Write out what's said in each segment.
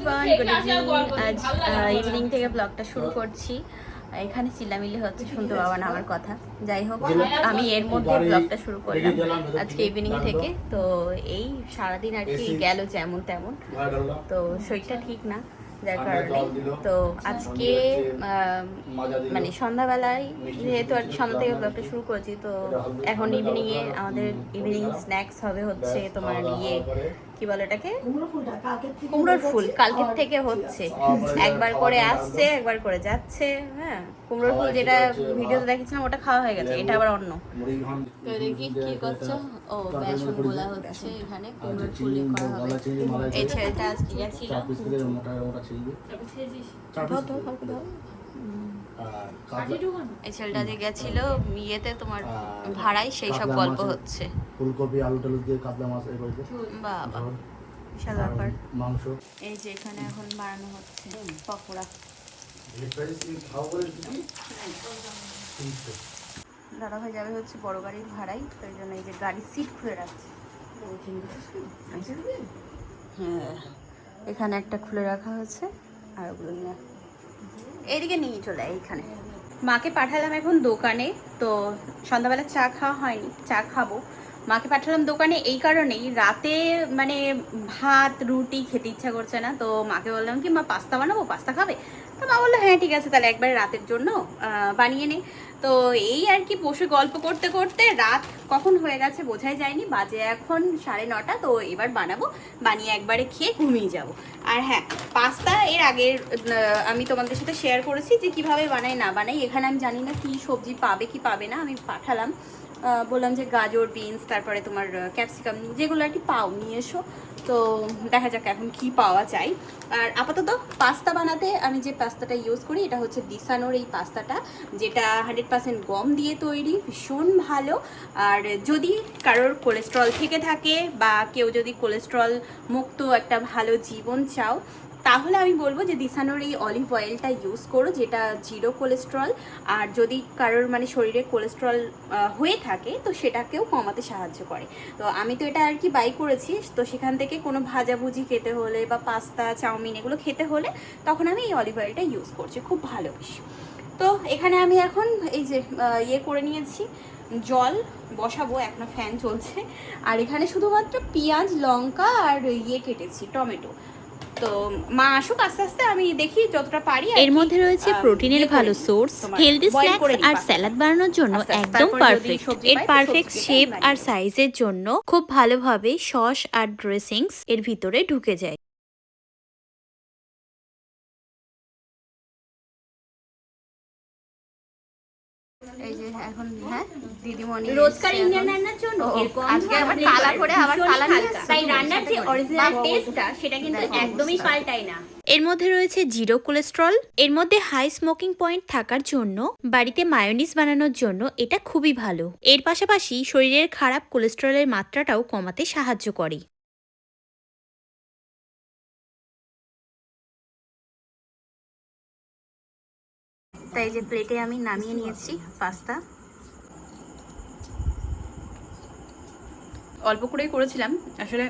Everyone, good evening. আজ evening থেকে ব্লগটা শুরু করছি। এখানে চিল্লামিল্লি হচ্ছে, শুনতে পাবা না আমার কথা। যাই হোক, আমি এর মধ্যে ব্লগটা শুরু করলাম আজকে ইভিনিং থেকে। তো এই সারাদিন আর কি গেল যেমন তেমন। তো শরীরটা ঠিক না, যার কারণে তো আজকে মানে সন্ধ্যাবেলায় যেহেতু আর কি সন্ধ্যা থেকে ব্লগটা শুরু করেছি, তো এখন ইভিনিংয়ে আমাদের ইভিনিং স্ন্যাক্স হবে হচ্ছে তোমার কি বলে এটাকে, কুমড়োর ফুল। কালকের থেকে হচ্ছে, একবার করে আসছে একবার করে যাচ্ছে। হ্যাঁ, কুমড়োর ফুল যেটা ভিডিওতে দেখেছিলাম ওটা খাওয়া হয়ে গেছে, এটা আবার অন্য। তো দেখি কি করছো। ও বেসন গোলা হচ্ছে এখানে, কুমড়োর ফুল করা হবে। এই ছেলেটা আজকে গেছিল, এই ছেলেটা যে গেছিল ইয়েতে তোমার ভাড়ায়, সেই সব গল্প হচ্ছে। ফুলকপি আলু টালু দিয়ে কাতলা মাছ এই করেছে বাবা, বিশাল ব্যাপার। মাংস এই যে এখানে এখন বানানো হচ্ছে পকোড়া। দাদা ভাই যাবে হচ্ছে বড় গাড়ির ভাড়াই, তো এই জন্য এই যে গাড়ির সিট খুলে রাখছে। হ্যাঁ, এখানে একটা খুলে রাখা হয়েছে, আর ওগুলো নিয়ে এইদিকে নিয়ে চলে এইখানে। মাকে পাঠালাম এখন দোকানে, তো সন্ধ্যাবেলা চা খাওয়া হয়নি, চা খাবো। মাকে পাঠালাম দোকানে এই কারণেই, রাতে মানে ভাত রুটি খেতে ইচ্ছা করছে না। তো মাকে বললাম কি, মা পাস্তা বানাবো, পাস্তা খাবে? তো মা বললো হ্যাঁ ঠিক আছে, তাহলে একবারে রাতের জন্য বানিয়ে নে। তো এই আর কি বসে গল্প করতে করতে রাত কখন হয়ে গেছে বোঝাই যায়নি, বাজে এখন 9:30। তো এবার বানাবো, বানিয়ে একবারে খেয়ে ঘুমিয়ে যাব। আর হ্যাঁ, পাস্তা এর আগের আমি তোমাদের সাথে শেয়ার করেছি যে কিভাবে বানাই না বানাই। এখানে আমি জানি না কি সবজি পাবে কি পাবে না, আমি পাঠালাম, বললাম যে গাজর বিনস তারপরে তোমার ক্যাপসিকাম যেগুলো আর কি পাও নিয়ে এসো। তো দেখা যাক এখন কি পাওয়া যায়। আর আপাতত পাস্তা বানাতে আমি যে পাস্তাটা ইউজ করি, এটা হচ্ছে দিসানোর এই পাস্তাটা, যেটা 100% গম দিয়ে তৈরি, ভীষণ ভালো। আর যদি কারোর কোলেস্ট্রল থেকে থাকে বা কেউ যদি কোলেস্ট্রল মুক্ত একটা ভালো জীবন চাও, তাহলে আমি বলবো যে দিসানোর এই অলিভ অয়েলটা ইউজ করো, যেটা জিরো কোলেস্ট্রল। আর যদি কারোর মানে শরীরে কোলেস্ট্রল হয়ে থাকে, তো সেটাকেও কমাতে সাহায্য করে। তো আমি তো এটা আর কি বাই করেছি, তো সেখান থেকে কোনো ভাজাভুজি খেতে হলে বা পাস্তা চাউমিন এগুলো খেতে হলে তখন আমি এই অলিভ অয়েলটা ইউজ করছি, খুব ভালো বেশ। তো এখানে আমি এখন এই যে করে নিয়েছি, জল বসাবো, এখনো ফ্যান চলছে। আর এখানে শুধুমাত্র পেঁয়াজ লঙ্কা আর কেটেছি টমেটো। তো মা আসুক আস্তে আস্তে, আমি দেখি যতটা পারি। এর মধ্যে রয়েছে প্রোটিনের ভালো সোর্স, হেলদি স্ন্যাক্স আর স্যালাড বানানোর জন্য একদম পারফেক্ট। এর পারফেক্ট শেপ আর সাইজের জন্য খুব ভালোভাবে সস আর ড্রেসিংস এর ভিতরে ঢুকে যায়। এই যে এখন হ্যাঁ দিদিমণি রোজকার ইন্ডিয়ান রান্নার জন্য আজকে আবার কালা করে আবার কালা নিয়ে তাই রান্নার যে অরিজিনাল টেস্টটা সেটা কিন্তু একদমই পাল্টায় না। এর মধ্যে রয়েছে জিরো কোলেস্ট্রল। এর মধ্যে হাই স্মোকিং পয়েন্ট থাকার জন্য বাড়িতে মায়োনিজ বানানোর জন্য এটা খুবই ভালো। এর পাশাপাশি শরীরের খারাপ কোলেস্ট্রলের মাত্রাটাও কমাতে সাহায্য করে। তাই যে প্লেটে আমি নামিয়ে নিয়েছি পাস্তা। অল্প করেই করেছিলাম আসলে,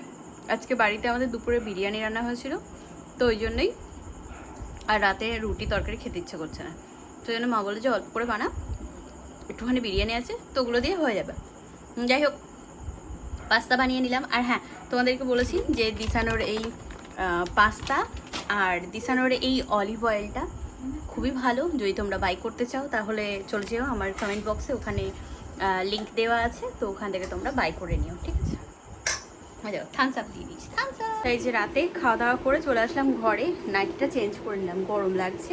আজকে বাড়িতে আমাদের দুপুরে বিরিয়ানি রান্না হয়েছিল, তো ওই জন্যই। আর রাতে রুটি তরকারি খেতে ইচ্ছে করছে না, তো ওই জন্য মা বলে যে অল্প করে বানা, একটুখানি বিরিয়ানি আছে তো ওগুলো দিয়ে হয়ে যাবে। যাই হোক, পাস্তা বানিয়ে নিলাম। আর হ্যাঁ, তোমাদেরকে বলেছি যে দিসানোর এই পাস্তা আর দিসানোর এই অলিভ অয়েলটা খুবই ভালো। যদি তোমরা বাই করতে চাও তাহলে চলে যেও আমার কমেন্ট বক্সে, ওখানে লিঙ্ক দেওয়া আছে, তো ওখান থেকে তোমরা বাই করে নিও, ঠিক আছে? থামস আপ দিয়ে দিচ্ছি, থামস আপ। তাই যে রাতে খাওয়া দাওয়া করে চলে আসলাম ঘরে, নাইটিটা চেঞ্জ করে নিলাম, গরম লাগছে,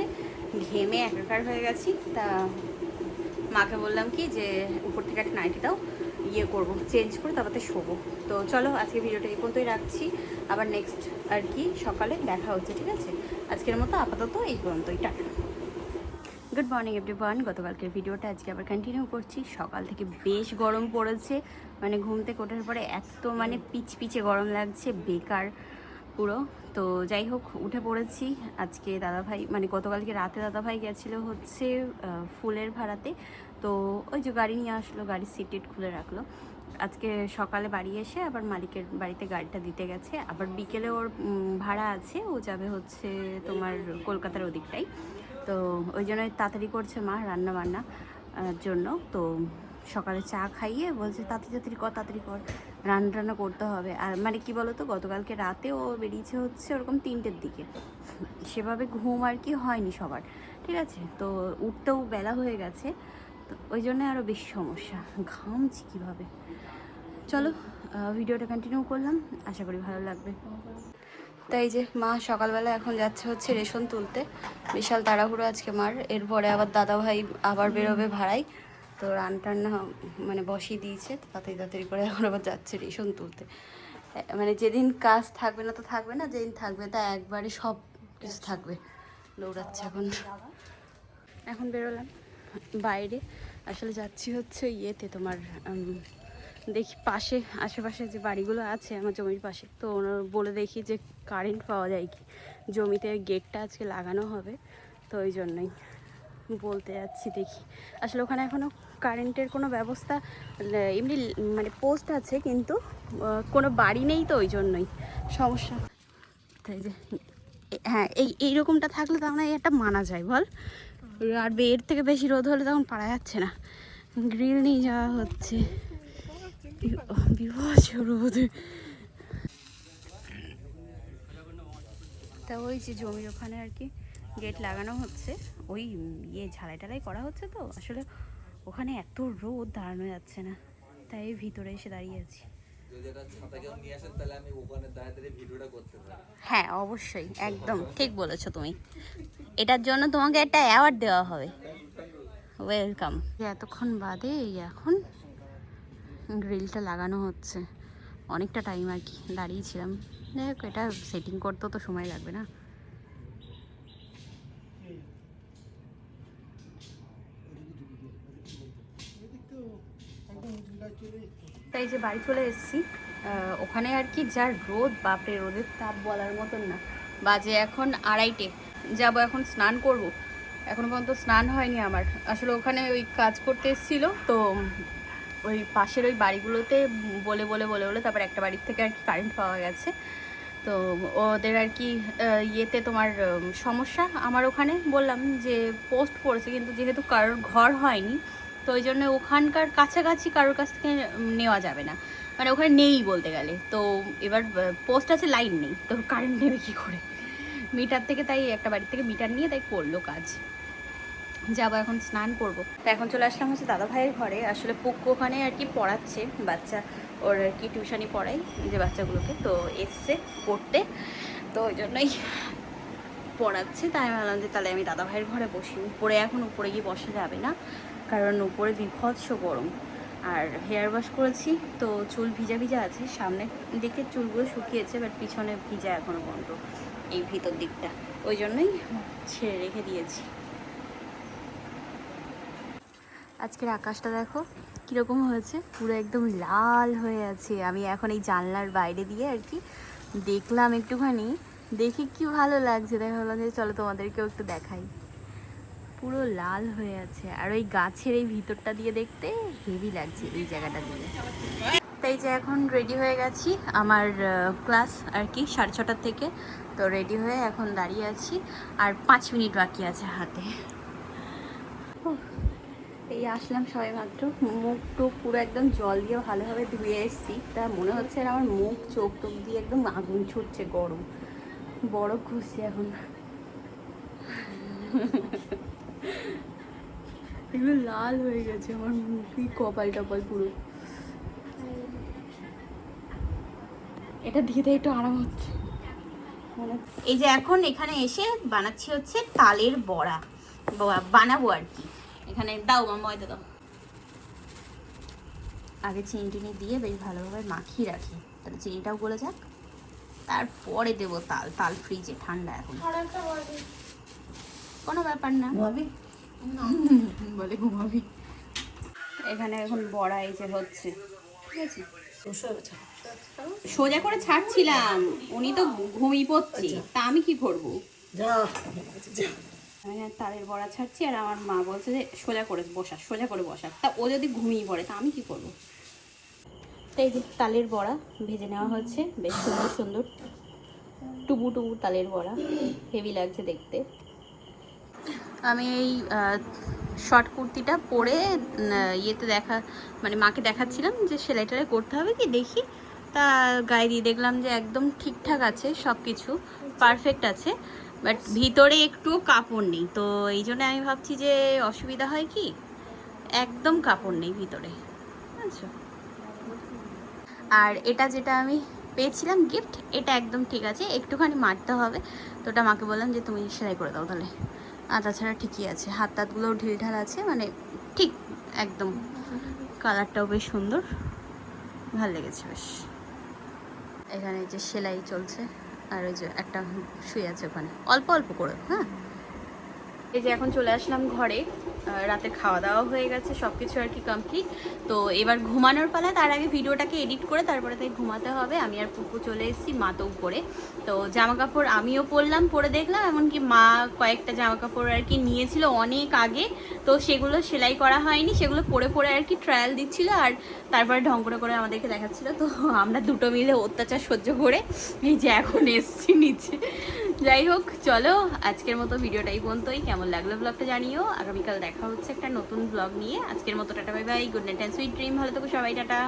ঘেমে একাকার হয়ে গেছি। তা মাকে বললাম কি যে উপর থেকে একটা নাইটি দাও, করবো চেঞ্জ করে তারপরে শোবো। তো চলো আজকে ভিডিওটা এই পর্যন্তই রাখছি, আবার নেক্সট আর কি সকালে দেখা হচ্ছে, ঠিক আছে? আজকের মতো আপাতত এই পর্যন্তই, টাটা। Good morning everyone. গতকালকের ভিডিওটা আজকে আবার কন্টিনিউ করছি। সকাল থেকে বেশ গরম পড়েছে, মানে ঘুম থেকে ওঠার পরে এত মানে পিচপিচে গরম লাগছে, বেকার পুরো। তো যাই হোক, উঠে পড়েছি। আজকে দাদাভাই মানে গতকালকে রাতে দাদাভাই গেছিলো হচ্ছে ফুলের ভাড়াতে, তো ওই যে গাড়ি নিয়ে আসলো, গাড়ির সিট টিট খুলে রাখলো। আজকে সকালে বাড়ি এসে আবার মালিকের বাড়িতে গাড়িটা দিতে গেছে, আবার বিকেলে ওর ভাড়া আছে, ও যাবে হচ্ছে তোমার কলকাতার ওদিকটাই। তো ওই জন্যই তাড়াতাড়ি করছে মা রান্না বান্না জন্য। তো সকালে চা খাইয়ে বলছে তাড়াতাড়ি কর রান্না করতে হবে। আর মানে কি বলো তো, গতকালকে রাতে ও বেরিয়েছে হচ্ছে ওরকম 3টের দিকে, সেভাবে ঘুম আর কি হয়নি সবার, ঠিক আছে। তো উঠতেও বেলা হয়ে গেছে, তো ওই জন্য আরও বেশি সমস্যা, ঘামছি কীভাবে। চলো ভিডিওটা কন্টিনিউ করলাম, আশা করি ভালো লাগবে। তাই যে মা সকালবেলা এখন যাচ্ছে হচ্ছে রেশন তুলতে, বিশাল তাড়াহুড়ো আজকে মার। এরপরে আবার দাদাভাই আবার বেরোবে ভাড়াই, তো রান্না মানে বসিয়ে দিয়েছে, তাড়াতাড়ি করে এখন আবার যাচ্ছে রেশন তুলতে। মানে যেদিন কাজ থাকবে না তো থাকবে না, যেদিন থাকবে তা একবারে সব কিছু থাকবে, দৌড়াচ্ছে। এখন বেরোলাম বাইরে, আসলে যাচ্ছি হচ্ছে ইয়েতে তোমার দেখি পাশে আশেপাশে যে বাড়িগুলো আছে আমার জমির পাশে, তো ওনার বলে দেখি যে কারেন্ট পাওয়া যায় কি, জমিতে গেটটা আজকে লাগানো হবে, তো ওই জন্যই বলতে যাচ্ছি দেখি। আসলে ওখানে এখনও কারেন্টের কোনো ব্যবস্থা এমনি মানে পোস্ট আছে, কিন্তু কোনো বাড়ি নেই, তো ওই জন্যই সমস্যা। তাই যে হ্যাঁ, এইরকমটা থাকলে তখন একটা মানা যায় বল, আর এর থেকে বেশি রোদ হলে তখন পারা যাচ্ছে না, গ্রিল নিয়ে যাওয়া হচ্ছে, বিভৎস রোদ। তা ওই যে জমির ওখানে আর কি গেট লাগানো হচ্ছে, ওই ঝালাই টালাই করা হচ্ছে, তো আসলে ওখানে এত রোদ দাঁড়ানো যাচ্ছে না, তাই ভিতরে এসে দাঁড়িয়ে আছি। হ্যাঁ অবশ্যই, একদম ঠিক বলেছো তুমি, এটার জন্য তোমাকে একটা অ্যাওয়ার্ড দেওয়া হবে, ওয়েলকাম। এতক্ষণ বাদে এখন গ্রিলটা লাগানো হচ্ছে, অনেকটা টাইম আর কি দাঁড়িয়েছিলাম। দেখ এটা সেটিং করতেও তো সময় লাগবে না। তাই যে বাড়ি চলে এসেছি, ওখানে আর কি যা রোদ, বাপরে রোদের তাপ বলার মতন না। বাজে এখন 2:30, যাবো এখন স্নান করব, এখনো পর্যন্ত স্নান হয়নি আমার। আসলে ওখানে ওই কাজ করতে এসেছিলো, তো ওই পাশের ওই বাড়িগুলোতে বলে তারপর একটা বাড়ির থেকে আর কি কারেন্ট পাওয়া গেছে। তো ওদের আর কি ইয়েতে তোমার সমস্যা, আমার ওখানে বললাম যে পোস্ট পড়েছে, কিন্তু যেহেতু কারোর ঘর হয়নি, তো ওই জন্য ওখানকার কাছাকাছি কারোর কাছ থেকে নেওয়া যাবে না, মানে ওখানে নেই বলতে গেলে। তো এবার পোস্ট আছে, লাইন নেই, তো কারেন্ট নেবে কী করে মিটার থেকে, তাই একটা বাড়ির থেকে মিটার নিয়ে তাই করলো কাজ। যাবো এখন স্নান করব। তো এখন চলে আসলাম হচ্ছে দাদা ভাইয়ের ঘরে। আসলে পুক্কু ওখানে আর কি পড়াচ্ছে বাচ্চা, ওর আর কি টিউশনি পড়াই যে বাচ্চাগুলোকে, তো এসছে পড়তে, তো ওই জন্যই পড়াচ্ছে। তাই আমি ভাবলাম যে তাহলে আমি দাদা ভাইয়ের ঘরে বসি। উপরে গিয়ে বসা যাবে না, কারণ উপরে বিভৎস গরম। আর হেয়ার ওয়াশ করেছি, তো চুল ভিজা আছে, সামনের দিকে চুলগুলো শুকিয়েছে, বাট পিছনে ভিজা এখনও পর্যন্ত, এই ভিতর দিকটা, ওই জন্যই ছেড়ে রেখে দিয়েছি। আজকের আকাশটা দেখো কীরকম হয়েছে, পুরো একদম লাল হয়ে আছে। আমি এখন এই জানলার বাইরে দিয়ে আর কি দেখলাম একটুখানি, দেখি কি ভালো লাগছে, দেখা হলো যে চলো তোমাদেরকেও একটু দেখাই। পুরো লাল হয়ে আছে, আর ওই গাছের এই ভিতরটা দিয়ে দেখতে হেভি লাগছে এই জায়গাটা দিয়ে। তাই যে এখন রেডি হয়ে গেছি, আমার ক্লাস আর কি 6:30 থেকে, তো রেডি হয়ে এখন দাঁড়িয়ে আছি, আর 5 মিনিট বাকি আছে হাতে। এই আসলাম সবাই মাত্র, মুখ টুক পুরো একদম জল দিয়ে ভালোভাবে ধুয়ে এসেছি, তা মনে হচ্ছে আমার মুখ চোখ টোক দিয়ে একদম আগুন ছুটছে, গরম, বরফ ঘুরছে এখন। এগুলো লাল হয়ে গেছে আমার মুখই, কপাল টপাল পুরো। এটা দিয়ে একটু আরাম হচ্ছে। এই যে এখন এখানে এসে বানাচ্ছি হচ্ছে তালের বড়া, বানাবো আর কি। এখানে দাও ময়দা দাও, আগে চিনি টিনি দিয়ে বেশ ভালোভাবে মাখিয়ে রাখি, তাহলে চিনিটাও গলে যাক, তারপরে দেবো তাল ফ্রিজে ঠান্ডা এখন, কোনো ব্যাপার না, বলে ঘুমাবি। এখানে এখন বড়া এই যে হচ্ছে, ঠিক আছে, সোজা করে ছাড়ছিলাম, উনি তো ঘুমিয়ে পড়ছে, তা আমি কি করবো। আমি তালের বড়া ছাড়ছি আর আমার মা বলছে যে সোজা করে বসা, সোজা করে বসা। তা ও যদি ঘুমিয়ে পড়ে তা আমি কি করবো? তাই যে তালের বড়া ভেজে নেওয়া হচ্ছে, বেশ সুন্দর সুন্দর টুবু টুবু তালের বড়া, হেভি লাগছে দেখতে। আমি এই শর্ট কুর্তিটা পরে ইয়েতে মানে মাকে দেখাচ্ছিলাম যে সেলাইটা করতে হবে কি দেখি, তা গায়ে দিয়ে দেখলাম যে একদম ঠিকঠাক আছে, সব কিছু পারফেক্ট আছে, বাট ভিতরে একটু কাপড় নেই। তো এই জন্য আমি ভাবছি যে অসুবিধা হয় কি, একদম কাপড় নেই ভিতরে, বুঝছো। আর এটা যেটা আমি পেয়েছিলাম গিফট, এটা একদম ঠিক আছে, একটুখানি মারতে হবে। তো ওটা মাকে বললাম যে তুমি সেলাই করে দাও তাহলে। আর তাছাড়া ঠিকই আছে, হাত তাতগুলোও ঢিলঢাল আছে, মানে ঠিক একদম। কালারটাও বেশ সুন্দর, ভালো লেগেছে বেশ। এখানে যে সেলাই চলছে, আর ওই যে একটা শুয়ে আছে ওখানে, অল্প অল্প করে। হ্যাঁ, এই যে এখন চলে আসলাম ঘরে, রাতের খাওয়া দাওয়া হয়ে গেছে, সব কিছু আর কি কমপ্লিট। তো এবার ঘুমানোর পালা, তার আগে ভিডিওটাকে এডিট করে তারপরে তাই ঘুমাতে হবে। আমি আর পুপু চলে এসেছি, মা তো উপরে। তো জামা কাপড় আমিও পরলাম, পরে দেখলাম, এমনকি মা কয়েকটা জামা কাপড় আর কি নিয়েছিল অনেক আগে, তো সেগুলো সেলাই করা হয়নি, সেগুলো পরে পরে আর কি ট্রায়াল দিচ্ছিল, আর তারপরে ঢং করে করে আমাদেরকে দেখাচ্ছিল। তো আমরা দুটো মিলে অত্যাচার সহ্য করে এই যে এখন এসছি নিচে। যাই হোক, চলো আজকের মতো ভিডিওটা এই পর্যন্তই। কেমন লাগলো ব্লগটা জানিও। আগামীকাল দেখা হচ্ছে একটা নতুন ব্লগ নিয়ে। আজকের মতো tata, bye bye, good night and sweet dream. ভালো থেকো সবাই, টাটা।